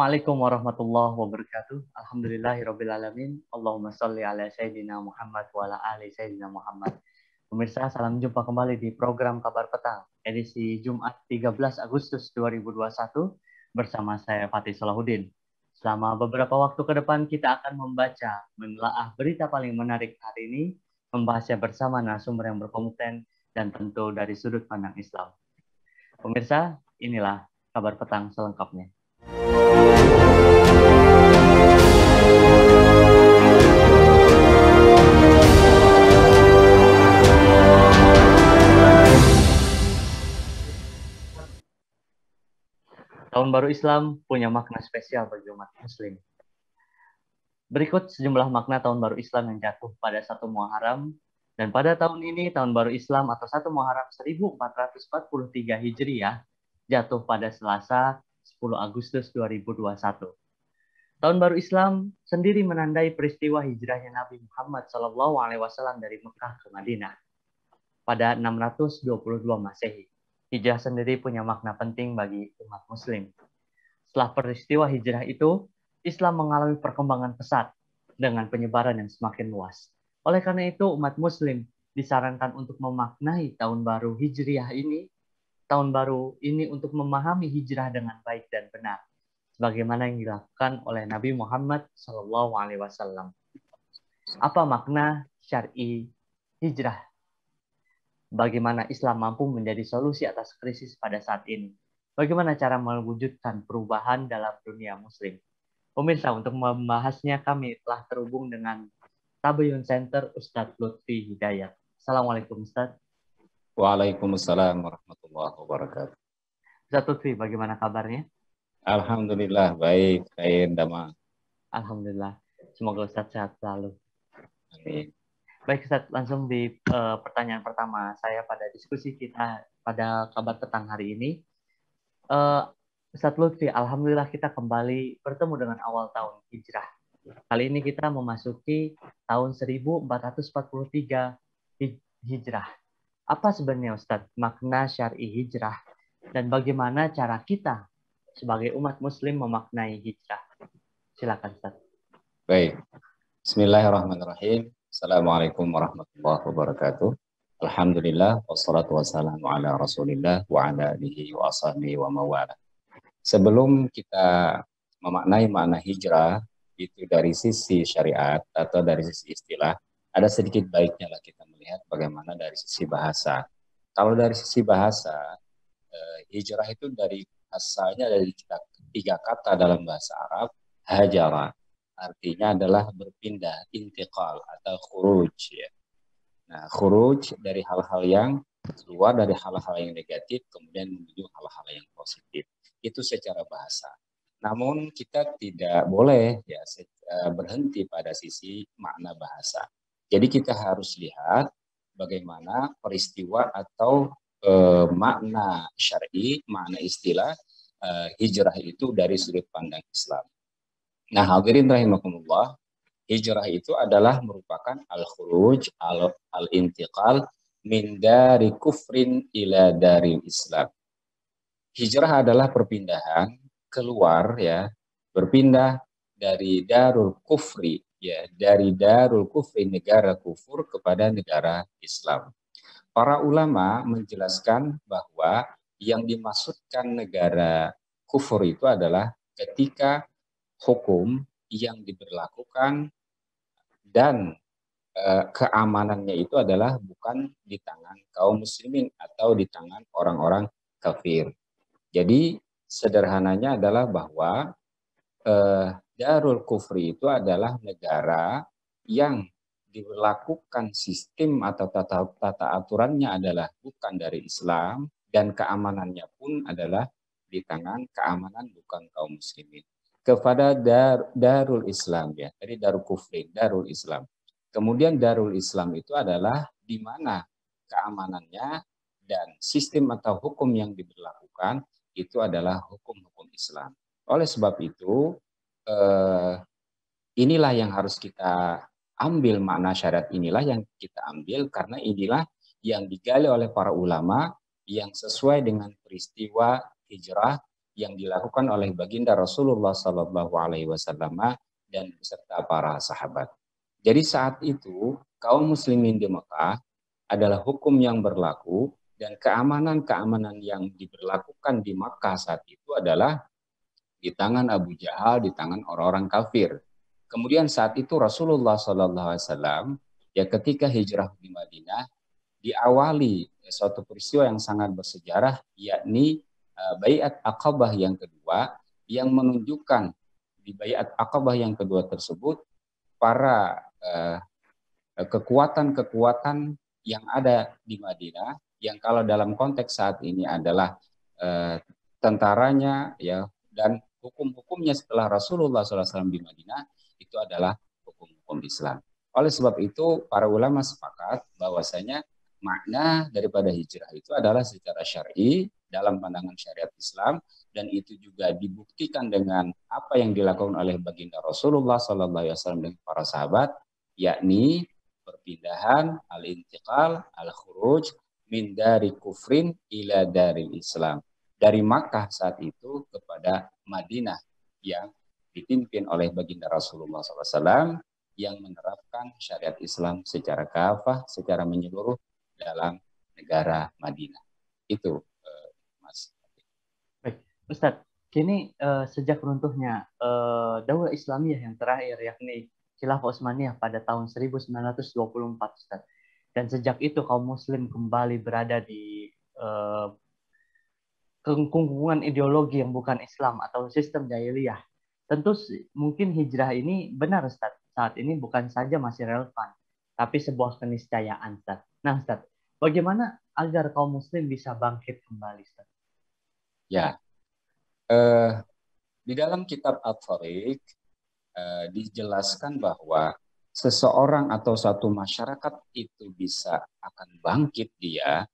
Assalamualaikum warahmatullahi wabarakatuh. Alhamdulillahirrabbilalamin. Allahumma sholli ala Sayyidina Muhammad wa ala ali Sayyidina Muhammad. Pemirsa, salam jumpa kembali di program Kabar Petang, edisi Jumat 13 Agustus 2021 bersama saya Fatih Salahuddin. Selama beberapa waktu ke depan kita akan membaca, menelaah berita paling menarik hari ini, membahasnya bersama narasumber yang berkompeten dan tentu dari sudut pandang Islam. Pemirsa, inilah Kabar Petang selengkapnya. Tahun Baru Islam punya makna spesial bagi umat Muslim. Berikut sejumlah makna Tahun Baru Islam yang jatuh pada 1 Muharram, dan pada tahun ini Tahun Baru Islam atau 1 Muharram 1443 Hijriah jatuh pada Selasa 10 Agustus 2021. Tahun Baru Islam sendiri menandai peristiwa hijrahnya Nabi Muhammad SAW dari Mekah ke Madinah pada 622 Masehi. Hijrah sendiri punya makna penting bagi umat Muslim. Setelah peristiwa hijrah itu, Islam mengalami perkembangan pesat dengan penyebaran yang semakin luas. Oleh karena itu, umat Muslim disarankan untuk memaknai tahun baru Hijriah ini, tahun baru ini untuk memahami hijrah dengan baik dan benar, sebagaimana yang dilakukan oleh Nabi Muhammad SAW. Apa makna syar'i hijrah? Bagaimana Islam mampu menjadi solusi atas krisis pada saat ini? Bagaimana cara mewujudkan perubahan dalam dunia Muslim? Pemirsa, untuk membahasnya kami telah terhubung dengan Tabayun Center Ustadz Lutfi Hidayat. Assalamualaikum Ustadz. Waalaikumsalam warahmatullahi wabarakatuh. Ustadz Lutfi, bagaimana kabarnya? Alhamdulillah, baik, Dama. Alhamdulillah. Semoga Ustadz sehat selalu. Amin. Baik Ustadz, langsung di pertanyaan pertama saya pada diskusi kita pada Kabar Petang hari ini. Ustadz Lutfi, alhamdulillah kita kembali bertemu dengan awal tahun hijrah. Kali ini kita memasuki tahun 1443 hijrah. Apa sebenarnya Ustadz makna syar'i hijrah dan bagaimana cara kita sebagai umat Muslim memaknai hijrah? Silakan Ustadz. Baik. Bismillahirrahmanirrahim. Assalamualaikum warahmatullahi wabarakatuh. Alhamdulillah wassalatu wassalamu ala Rasulillah wa ala alihi wa ashabihi wa mawala. Sebelum kita memaknai makna hijrah itu dari sisi syariat atau dari sisi istilah, ada sedikit baiknya lah kita melihat bagaimana dari sisi bahasa. Kalau dari sisi bahasa, hijrah itu dari asalnya dari tiga kata dalam bahasa Arab, hajara. Artinya adalah berpindah, intiqal atau khuruj. Ya. Nah, khuruj dari hal-hal yang keluar dari hal-hal yang negatif, kemudian menuju hal-hal yang positif. Itu secara bahasa. Namun kita tidak boleh ya berhenti pada sisi makna bahasa. Jadi kita harus lihat bagaimana peristiwa atau makna syar'i, makna istilah hijrah itu dari sudut pandang Islam. Nah, hadirin rahimakumullah, hijrah itu adalah merupakan al-khuruj, al-intiqal min dari kufrin ila daril Islam. Hijrah adalah perpindahan keluar ya, berpindah dari darul kufri ya, dari darul kufri negara kufur kepada negara Islam. Para ulama menjelaskan bahwa yang dimaksudkan negara kufur itu adalah ketika hukum yang diberlakukan dan keamanannya itu adalah bukan di tangan kaum muslimin atau di tangan orang-orang kafir. Jadi sederhananya adalah bahwa darul kufri itu adalah negara yang diberlakukan sistem atau tata aturannya adalah bukan dari Islam dan keamanannya pun adalah di tangan keamanan bukan kaum muslimin. Kepada darul Islam ya, dari darul kufri, darul Islam. Kemudian darul Islam itu adalah di mana keamanannya dan sistem atau hukum yang diberlakukan itu adalah hukum-hukum Islam. Oleh sebab itu, inilah yang harus kita ambil, makna syariat inilah yang kita ambil karena inilah yang digali oleh para ulama yang sesuai dengan peristiwa hijrah yang dilakukan oleh baginda Rasulullah Sallallahu Alaihi Wasallam dan beserta para sahabat. Jadi saat itu kaum muslimin di Mekah adalah hukum yang berlaku dan keamanan-keamanan yang diberlakukan di Makkah saat itu adalah di tangan Abu Jahal, di tangan orang-orang kafir. Kemudian saat itu Rasulullah Sallallahu Alaihi Wasallam ya ketika hijrah di Madinah diawali suatu peristiwa yang sangat bersejarah, yakni Baiat Aqabah yang kedua, yang menunjukkan di Baiat Aqabah yang kedua tersebut para kekuatan-kekuatan yang ada di Madinah, yang kalau dalam konteks saat ini adalah tentaranya ya dan hukum-hukumnya setelah Rasulullah SAW di Madinah itu adalah hukum-hukum Islam. Oleh sebab itu para ulama sepakat bahwasanya makna daripada hijrah itu adalah secara syar'i dalam pandangan syariat Islam, dan itu juga dibuktikan dengan apa yang dilakukan oleh baginda Rasulullah SAW dengan para sahabat, yakni perpindahan al-intiqal al-khuruj min dari kufrin ila dari Islam, dari Makkah saat itu kepada Madinah yang dipimpin oleh baginda Rasulullah SAW yang menerapkan syariat Islam secara kafah, secara menyeluruh dalam negara Madinah. Itu Mas. Baik, Ustadz, kini sejak runtuhnya Daulah Islamiyah yang terakhir, yakni Khilafah Utsmaniyah pada tahun 1924, Ustadz. Dan sejak itu kaum muslim kembali berada di kekungkungan ideologi yang bukan Islam atau sistem jahiliyah. Tentu mungkin hijrah ini benar, Ustadz. Saat ini bukan saja masih relevan, tapi sebuah keniscayaan, Ustadz. Nah, Ustadz, bagaimana agar kaum muslim bisa bangkit kembali, Ustadz? Ya, di dalam kitab At-Thariq dijelaskan bahwa seseorang atau satu masyarakat itu bisa akan bangkit dia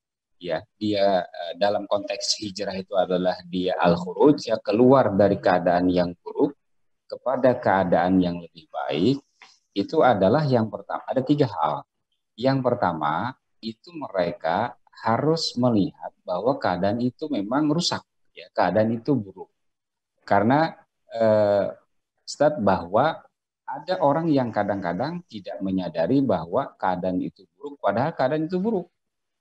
dalam konteks hijrah itu adalah dia al-khuruj, ya keluar dari keadaan yang buruk kepada keadaan yang lebih baik. Itu adalah yang pertama, ada 3 hal. Yang pertama itu mereka harus melihat bahwa keadaan itu memang rusak, ya keadaan itu buruk. Karena Ustaz, bahwa ada orang yang kadang-kadang tidak menyadari bahwa keadaan itu buruk, padahal keadaan itu buruk.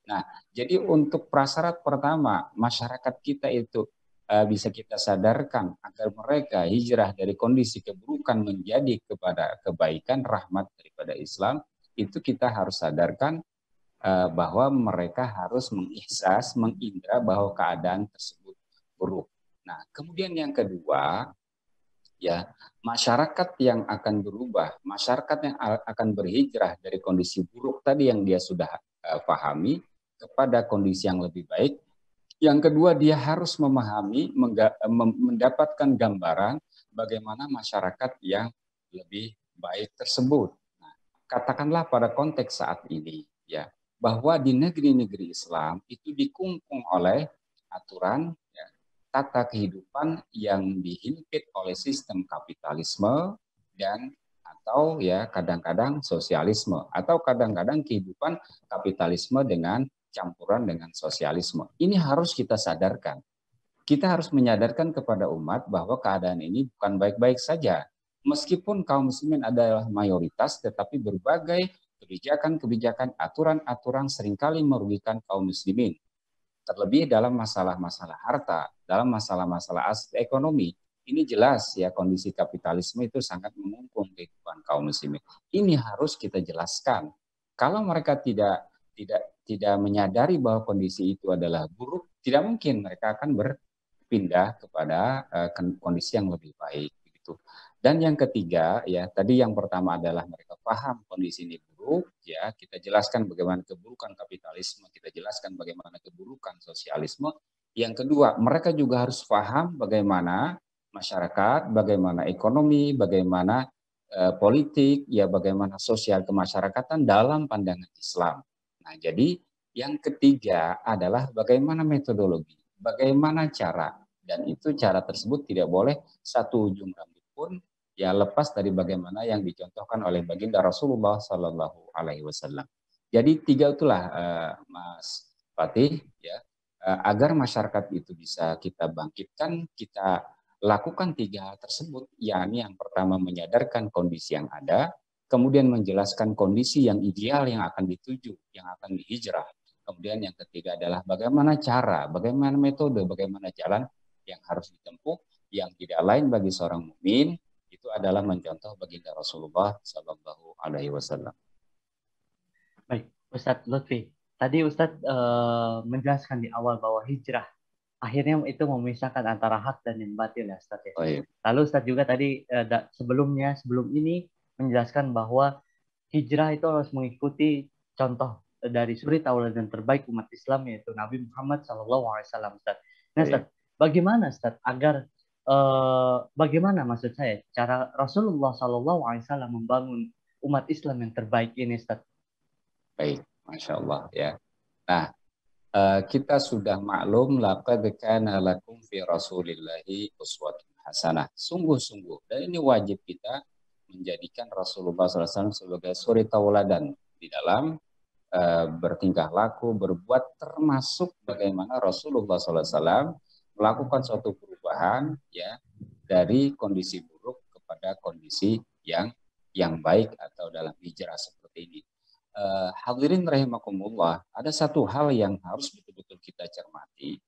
Nah, jadi untuk prasyarat pertama, masyarakat kita itu bisa kita sadarkan agar mereka hijrah dari kondisi keburukan menjadi kepada kebaikan, rahmat daripada Islam, itu kita harus sadarkan bahwa mereka harus mengihsas, mengindra bahwa keadaan tersebut buruk. Nah, kemudian yang kedua, ya masyarakat yang akan berubah, masyarakat yang akan berhijrah dari kondisi buruk tadi yang dia sudah pahami kepada kondisi yang lebih baik. Yang kedua, dia harus memahami, mendapatkan gambaran bagaimana masyarakat yang lebih baik tersebut. Nah, katakanlah pada konteks saat ini, ya, bahwa di negeri-negeri Islam itu dikungkung oleh aturan, ya, tata kehidupan yang dihimpit oleh sistem kapitalisme dan atau ya kadang-kadang sosialisme atau kadang-kadang kehidupan kapitalisme dengan campuran dengan sosialisme. Ini harus kita sadarkan. Kita harus menyadarkan kepada umat bahwa keadaan ini bukan baik-baik saja. Meskipun kaum muslimin adalah mayoritas, tetapi berbagai kebijakan-kebijakan, aturan-aturan seringkali merugikan kaum muslimin. Terlebih dalam masalah-masalah harta, dalam masalah-masalah aspek ekonomi. Ini jelas ya kondisi kapitalisme itu sangat mengungkung kehidupan kaum muslimin. Ini harus kita jelaskan. Kalau mereka tidak menyadari bahwa kondisi itu adalah buruk, tidak mungkin mereka akan berpindah kepada kondisi yang lebih baik gitu. Dan yang ketiga, ya tadi yang pertama adalah mereka paham kondisi ini buruk, ya kita jelaskan bagaimana keburukan kapitalisme, kita jelaskan bagaimana keburukan sosialisme. Yang kedua, mereka juga harus paham bagaimana masyarakat, bagaimana ekonomi, bagaimana politik, ya bagaimana sosial kemasyarakatan dalam pandangan Islam. Nah, jadi yang ketiga adalah bagaimana metodologi, bagaimana cara, dan itu cara tersebut tidak boleh satu ujung rambut pun ya lepas dari bagaimana yang dicontohkan oleh baginda Rasulullah Sallallahu Alaihi Wasallam. Jadi 3 itulah Mas Fatih, ya agar masyarakat itu bisa kita bangkitkan, kita lakukan 3 hal tersebut, yakni yang pertama menyadarkan kondisi yang ada, kemudian menjelaskan kondisi yang ideal yang akan dituju, yang akan dihijrah. Kemudian yang ketiga adalah bagaimana cara, bagaimana metode, bagaimana jalan yang harus ditempuh, yang tidak lain bagi seorang mukmin itu adalah mencontoh baginda Rasulullah Sallallahu Alaihi Wasallam. Baik, Ustadz Lutfi. Tadi Ustadz menjelaskan di awal bahwa hijrah akhirnya itu memisahkan antara hak dan yang batil ya Ustadz ya. Oh, iya. Lalu Ustadz juga tadi sebelum ini menjelaskan bahwa hijrah itu harus mengikuti contoh dari suri tauladan terbaik umat Islam yaitu Nabi Muhammad SAW Ustadz. Nah Ustadz, bagaimana Ustadz agar bagaimana maksud saya cara Rasulullah SAW membangun umat Islam yang terbaik ini Ustadz? Baik, Masya Allah ya. Nah, kita sudah maklum laqad kana lakum fi Rasulillahi uswatun hasanah. Sungguh-sungguh, dan ini wajib kita menjadikan Rasulullah SAW sebagai suri tauladan di dalam bertingkah laku, berbuat, termasuk bagaimana Rasulullah SAW melakukan suatu perubahan ya dari kondisi buruk kepada kondisi yang baik atau dalam hijrah seperti ini. Hadirin rahimakumullah, ada satu hal yang harus betul-betul kita cermati.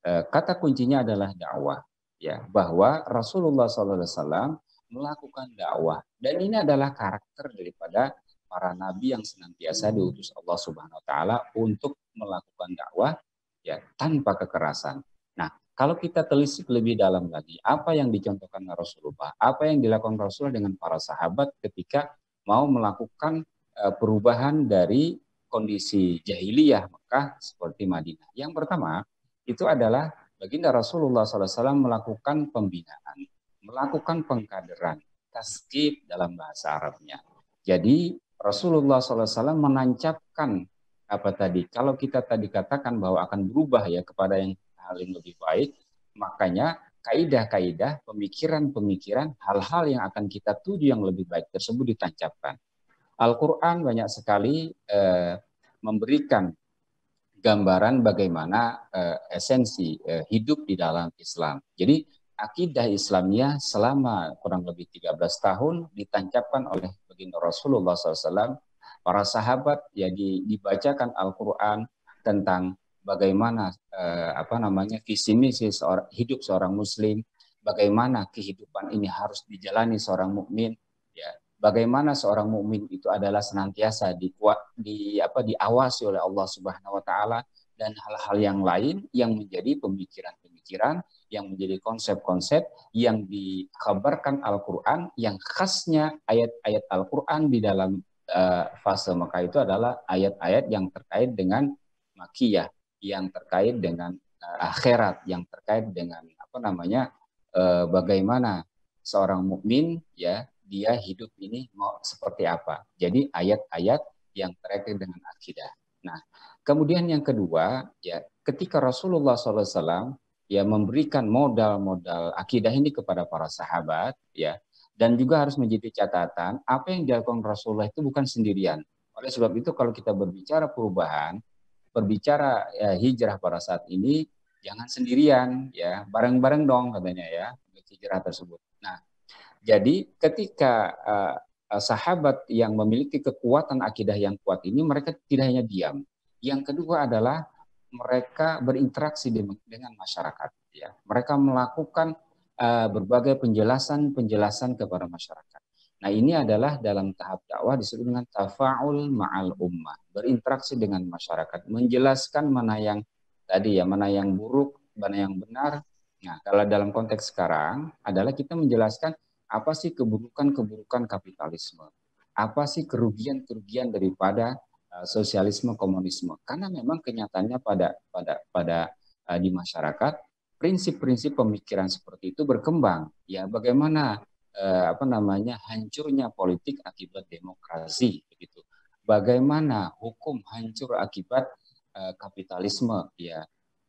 Kata kuncinya adalah dakwah, ya, bahwa Rasulullah SAW melakukan dakwah, dan ini adalah karakter daripada para nabi yang senantiasa diutus Allah Subhanahu Wa Taala untuk melakukan dakwah, ya, tanpa kekerasan. Nah, kalau kita telisik lebih dalam lagi, apa yang dicontohkan Rasulullah, apa yang dilakukan Rasulullah dengan para sahabat ketika mau melakukan perubahan dari kondisi jahiliyah Mekah seperti Madinah. Yang pertama itu adalah baginda Rasulullah SAW melakukan pembinaan, melakukan pengkaderan, tasqif dalam bahasa Arabnya. Jadi Rasulullah SAW menancapkan apa tadi? Kalau kita tadi katakan bahwa akan berubah ya kepada yang hal yang lebih baik, makanya kaidah-kaidah, pemikiran-pemikiran, hal-hal yang akan kita tuju yang lebih baik tersebut ditancapkan. Al-Quran banyak sekali memberikan gambaran bagaimana esensi hidup di dalam Islam. Jadi akidah Islamnya selama kurang lebih 13 tahun ditancapkan oleh baginda Rasulullah SAW. Para sahabat ya dibacakan Al-Quran tentang bagaimana visi misi hidup seorang Muslim, bagaimana kehidupan ini harus dijalani seorang mukmin, ya. Bagaimana seorang mukmin itu adalah senantiasa diawasi oleh Allah Subhanahu Wa Taala, dan hal-hal yang lain yang menjadi pemikiran-pemikiran, yang menjadi konsep-konsep yang dikabarkan Al-Quran, yang khasnya ayat-ayat Al-Quran di dalam fase Mekah itu adalah ayat-ayat yang terkait dengan makiyah, yang terkait dengan akhirat, yang terkait dengan bagaimana seorang mukmin ya dia hidup ini mau seperti apa. Jadi ayat-ayat yang terkait dengan akidah. Nah, kemudian yang kedua, ya, ketika Rasulullah SAW ya memberikan modal-modal akidah ini kepada para sahabat, ya, dan juga harus menjadi catatan apa yang dilakukan Rasulullah itu bukan sendirian. Oleh sebab itu kalau kita berbicara perubahan, berbicara hijrah pada saat ini, jangan sendirian, ya, bareng-bareng dong katanya ya, hijrah tersebut. Nah, jadi ketika sahabat yang memiliki kekuatan akidah yang kuat ini, mereka tidak hanya diam. Yang kedua adalah mereka berinteraksi dengan masyarakat. Ya. Mereka melakukan berbagai penjelasan kepada masyarakat. Nah, ini adalah dalam tahap dakwah disebut dengan tafa'ul ma'al ummah. Berinteraksi dengan masyarakat, menjelaskan mana yang tadi ya, mana yang buruk, mana yang benar. Nah, kalau dalam konteks sekarang adalah kita menjelaskan apa sih keburukan-keburukan kapitalisme? Apa sih kerugian-kerugian daripada sosialisme komunisme? Karena memang kenyataannya pada di masyarakat prinsip-prinsip pemikiran seperti itu berkembang. Ya, bagaimana hancurnya politik akibat demokrasi begitu. Bagaimana hukum hancur akibat kapitalisme, ya.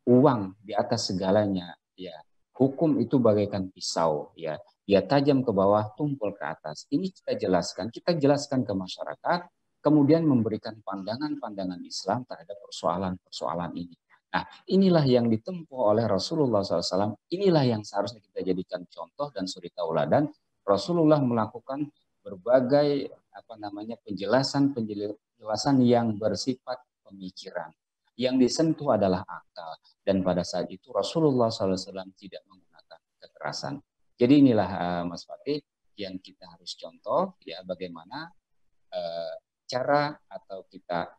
Uang di atas segalanya, ya. Hukum itu bagaikan pisau, ya. Dia tajam ke bawah, tumpul ke atas. Ini kita jelaskan ke masyarakat, kemudian memberikan pandangan-pandangan Islam terhadap persoalan-persoalan ini. Nah, inilah yang ditempuh oleh Rasulullah SAW. Inilah yang seharusnya kita jadikan contoh dan suri tauladan. Rasulullah melakukan berbagai penjelasan yang bersifat pemikiran. Yang disentuh adalah akal. Dan pada saat itu Rasulullah SAW tidak menggunakan kekerasan. Jadi inilah Mas Fatih yang kita harus contoh, ya, bagaimana cara atau kita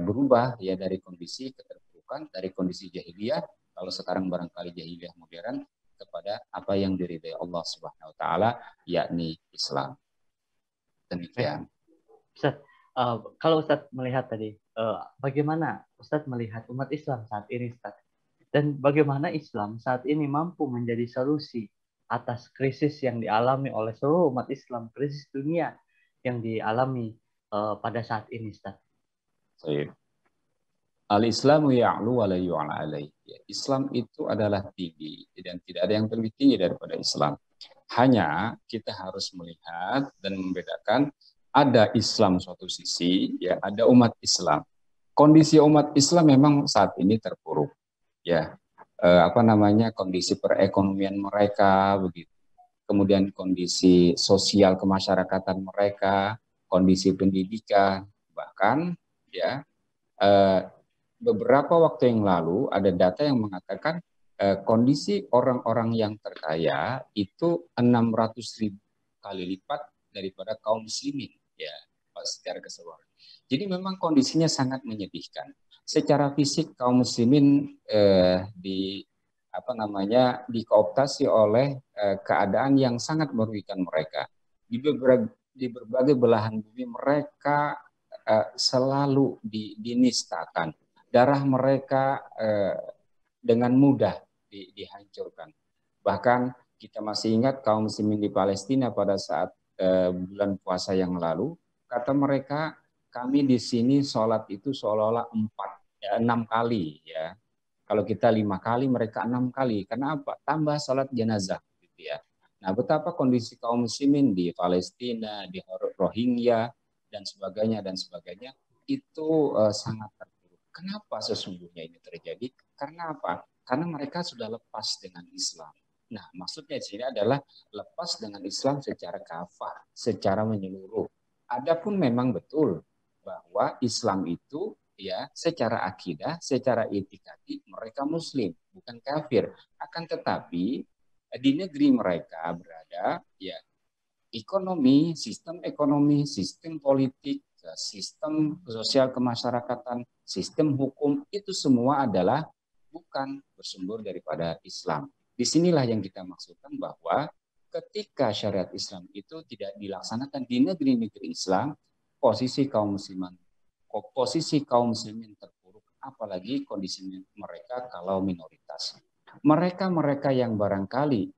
berubah ya dari kondisi keterpurukan, dari kondisi jahiliyah, kalau sekarang barangkali jahiliyah modern, kepada apa yang diridhai Allah Subhanahu wa taala, yakni Islam. Demikian. Ustaz, kalau Ustaz melihat tadi, bagaimana Ustaz melihat umat Islam saat ini, Ustaz? Dan bagaimana Islam saat ini mampu menjadi solusi atas krisis yang dialami oleh seluruh umat Islam, krisis dunia yang dialami pada saat ini, Ustaz? Al-Islamu ya'lu wa la yu'la alaih. Islam itu adalah tinggi dan tidak ada yang lebih tinggi daripada Islam. Hanya kita harus melihat dan membedakan, ada Islam suatu sisi, ya, ada umat Islam. Kondisi umat Islam memang saat ini terpuruk, ya. Kondisi perekonomian mereka begitu. Kemudian kondisi sosial kemasyarakatan mereka, kondisi pendidikan, bahkan ya beberapa waktu yang lalu ada data yang mengatakan kondisi orang-orang yang terkaya itu 600.000 kali lipat daripada kaum muslimin, ya, secara keseluruhan. Jadi memang kondisinya sangat menyedihkan. Secara fisik kaum muslimin dikooptasi oleh keadaan yang sangat merugikan mereka. Di berbagai belahan bumi mereka selalu dinistakan. Darah mereka dengan mudah dihancurkan. Bahkan kita masih ingat kaum muslimin di Palestina pada saat bulan puasa yang lalu, kata mereka, kami di sini sholat itu seolah-olah 6 kali, ya. Kalau kita 5 kali, mereka 6 kali. Karena apa? Tambah sholat jenazah, gitu ya. Nah, betapa kondisi kaum muslimin di Palestina, di Rohingya dan sebagainya itu sangat terpuruk. Kenapa sesungguhnya ini terjadi? Karena apa? Karena mereka sudah lepas dengan Islam. Nah, maksudnya di sini adalah lepas dengan Islam secara kafah, secara menyeluruh. Adapun memang betul bahwa Islam itu, ya, secara akidah, secara itikadi mereka muslim, bukan kafir. Akan tetapi di negeri mereka berada, ya, ekonomi, sistem politik, sistem sosial kemasyarakatan, sistem hukum, itu semua adalah bukan bersumber daripada Islam. Disinilah yang kita maksudkan bahwa ketika syariat Islam itu tidak dilaksanakan di negeri-negeri Islam, posisi kaum muslimin terpuruk, apalagi kondisi mereka kalau minoritas. Mereka yang barangkali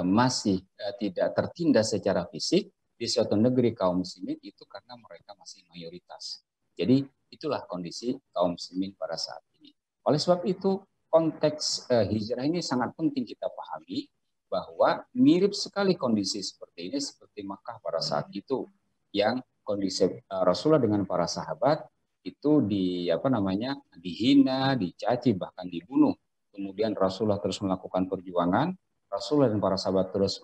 masih tidak tertindas secara fisik di suatu negeri kaum muslimin itu karena mereka masih mayoritas. Jadi itulah kondisi kaum muslimin pada saat ini. Oleh sebab itu konteks hijrah ini sangat penting kita pahami, bahwa mirip sekali kondisi seperti ini seperti Makkah pada saat itu, yang kondisi Rasulullah dengan para sahabat itu dihina, dicaci, bahkan dibunuh. Kemudian Rasulullah terus melakukan perjuangan. Rasulullah dan para sahabat terus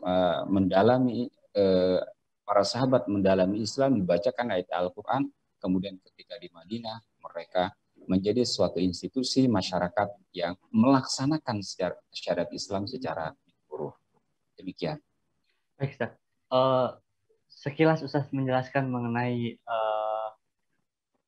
para sahabat mendalami Islam, dibacakan ayat Al-Quran. Kemudian ketika di Madinah, mereka menjadi suatu institusi masyarakat yang melaksanakan syariat Islam secara menyeluruh. Demikian. Baik, Ustaz. Sekilas Ustaz menjelaskan mengenai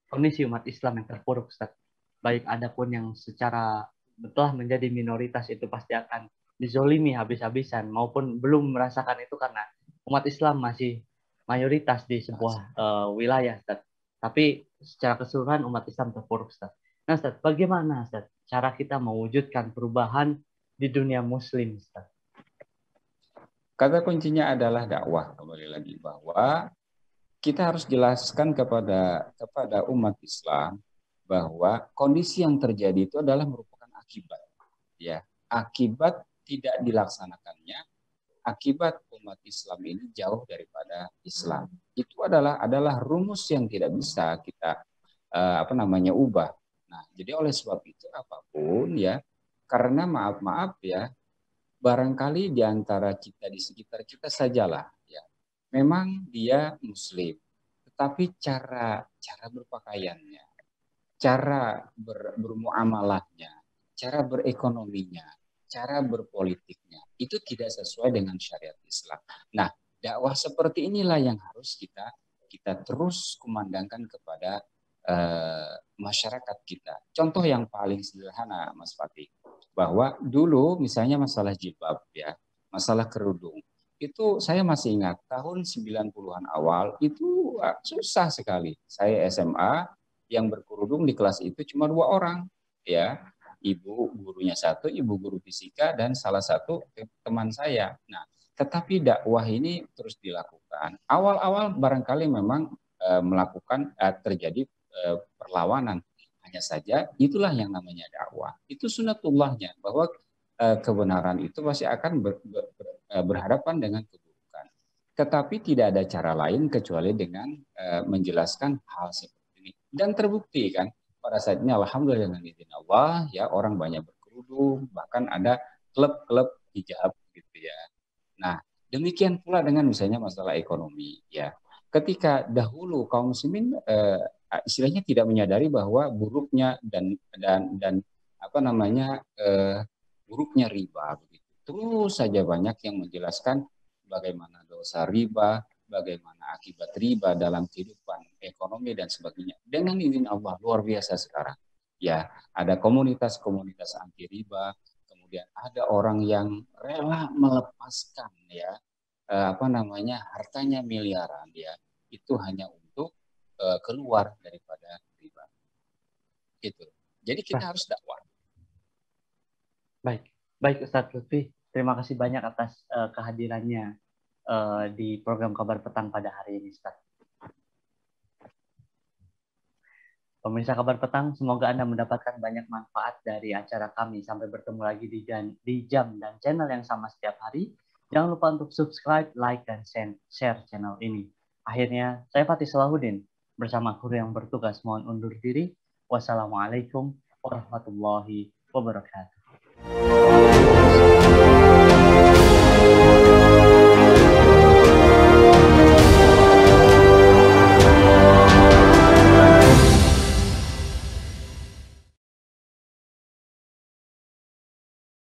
kondisi umat Islam yang terpuruk, Ustaz. Baik adapun yang secara telah menjadi minoritas itu pasti akan dizolimi habis-habisan, maupun belum merasakan itu karena umat Islam masih mayoritas di sebuah wilayah, Ustaz. Tapi secara keseluruhan umat Islam terpuruk, Ustaz. Nah, Ustaz, bagaimana, Ustaz, cara kita mewujudkan perubahan di dunia muslim, Ustaz? Kata kuncinya adalah dakwah, kembali lagi, bahwa kita harus jelaskan kepada umat Islam bahwa kondisi yang terjadi itu adalah merupakan akibat, ya, akibat tidak dilaksanakannya, akibat umat Islam ini jauh daripada Islam. Itu adalah rumus yang tidak bisa kita ubah. Nah, jadi oleh sebab itu apapun ya, karena maaf-maaf ya, barangkali di antara kita di sekitar kita sajalah ya. Memang dia muslim, tetapi cara cara berpakaiannya, cara bermuamalahnya, cara berekonominya, cara berpolitiknya itu tidak sesuai dengan syariat Islam. Nah, dakwah seperti inilah yang harus kita terus kumandangkan kepada masyarakat kita. Contoh yang paling sederhana, Mas Fatih, bahwa dulu misalnya masalah jilbab ya, masalah kerudung, itu saya masih ingat tahun 90-an awal itu susah sekali. Saya SMA yang berkerudung di kelas itu cuma 2 orang ya, ibu gurunya satu, ibu guru fisika dan salah satu teman saya. Nah, tetapi dakwah ini terus dilakukan. Awal-awal barangkali memang melakukan terjadi perlawanan. Hanya saja itulah yang namanya dakwah. Itu sunatullahnya bahwa kebenaran itu pasti akan berhadapan dengan keburukan. Tetapi tidak ada cara lain kecuali dengan menjelaskan hal seperti ini. Dan terbukti kan pada saat ini alhamdulillah dengan izin Allah ya orang banyak berkerudung, bahkan ada klub-klub hijab gitu ya. Nah, demikian pula dengan misalnya masalah ekonomi ya. Ketika dahulu kaum muslimin istilahnya tidak menyadari bahwa buruknya dan apa namanya buruknya riba begitu. Terus saja banyak yang menjelaskan bagaimana dosa riba, bagaimana akibat riba dalam kehidupan ekonomi dan sebagainya. Dengan izin Allah luar biasa sekarang. Ya, ada komunitas-komunitas anti riba, kemudian ada orang yang rela melepaskan ya apa namanya hartanya miliaran ya itu hanya untuk keluar daripada riba. Gitu. Jadi kita harus dakwah. Baik, baik Ustadz Lutfi, terima kasih banyak atas kehadirannya di program Kabar Petang pada hari ini, Ustadz. Pemirsa Kabar Petang, semoga Anda mendapatkan banyak manfaat dari acara kami. Sampai bertemu lagi di jam dan channel yang sama setiap hari. Jangan lupa untuk subscribe, like, dan share channel ini. Akhirnya, saya Fatih Salahuddin bersama kru yang bertugas mohon undur diri. Wassalamualaikum warahmatullahi wabarakatuh.